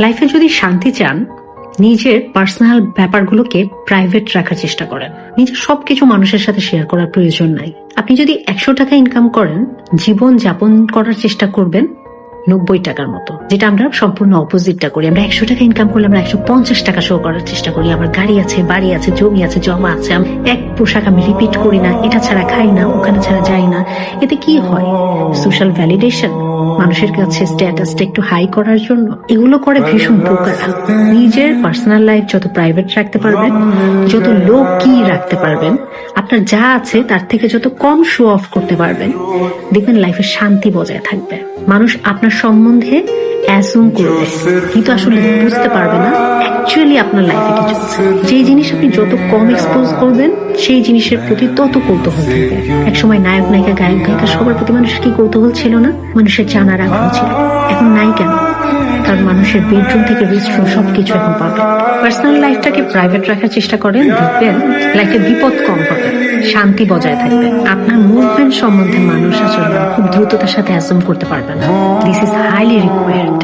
লাইফে যদি শান্তি চান, নিজের পার্সোনাল ব্যাপারগুলোকে প্রাইভেট রাখার চেষ্টা করেন। নিজের সবকিছু মানুষের সাথে শেয়ার করার প্রয়োজন নাই। আপনি যদি 100 টাকা ইনকাম করেন, জীবন যাপন করার চেষ্টা করবেন 90 টাকার মতো, যেটা আমরা সম্পূর্ণ অপোজিটটা করি। আমরা 100 টাকা ইনকাম করলে আমরা 150 টাকা শো করার চেষ্টা করি। আমার গাড়ি আছে, বাড়ি আছে, জমি আছে, জমা আছে, এক পোশাক আমি রিপিট করি না, এটা ছাড়া খাই না, ওখানে ছাড়া যাই না। এতে কি হয়? সোশ্যাল ভ্যালিডেশন, মানুষের কাছে স্ট্যাটাসটা একটু হাই করার জন্য এগুলো করে ভীষণ বোকারা। নিজের পার্সোনাল লাইফ যত প্রাইভেট রাখতে পারবেন, যত লো কি রাখতে পারবেন, আপনার যা আছে তার থেকে যত কম শো অফ করতে পারবেন, দেখবেন লাইফে শান্তি বজায় থাকবে। মানুষ আপনার সম্বন্ধে অ্যাসুম করবে, কিন্তু আসলে বুঝতে পারবে না অ্যাকচুয়ালি আপনার লাইফে কি চলছে। যে জিনিস আপনি যত কম এক্সপোজ করবেন, সেই জিনিসের প্রতি তত কৌতূহল থাকবে। একসময় নায়ক নায়িকা, গায়ক গায়িকা সবার প্রতি মানুষের কি কৌতূহল ছিল না? মানুষের জানার আগ্রহ ছিল। এখন নাই কেন? কারণ মানুষের বেডরুম থেকে রেস্টরুম সবকিছু এখন পাবে। পার্সোনাল লাইফটাকে প্রাইভেট রাখার চেষ্টা করেন, দেখবেন লাইফে বিপদ কম হবে, শান্তি বজায় থাকবে। আপনার মুভমেন্ট সম্বন্ধে মানুষ আসলে খুব দ্রুততার সাথে অ্যাসুম করতে পারবে না। This is highly required.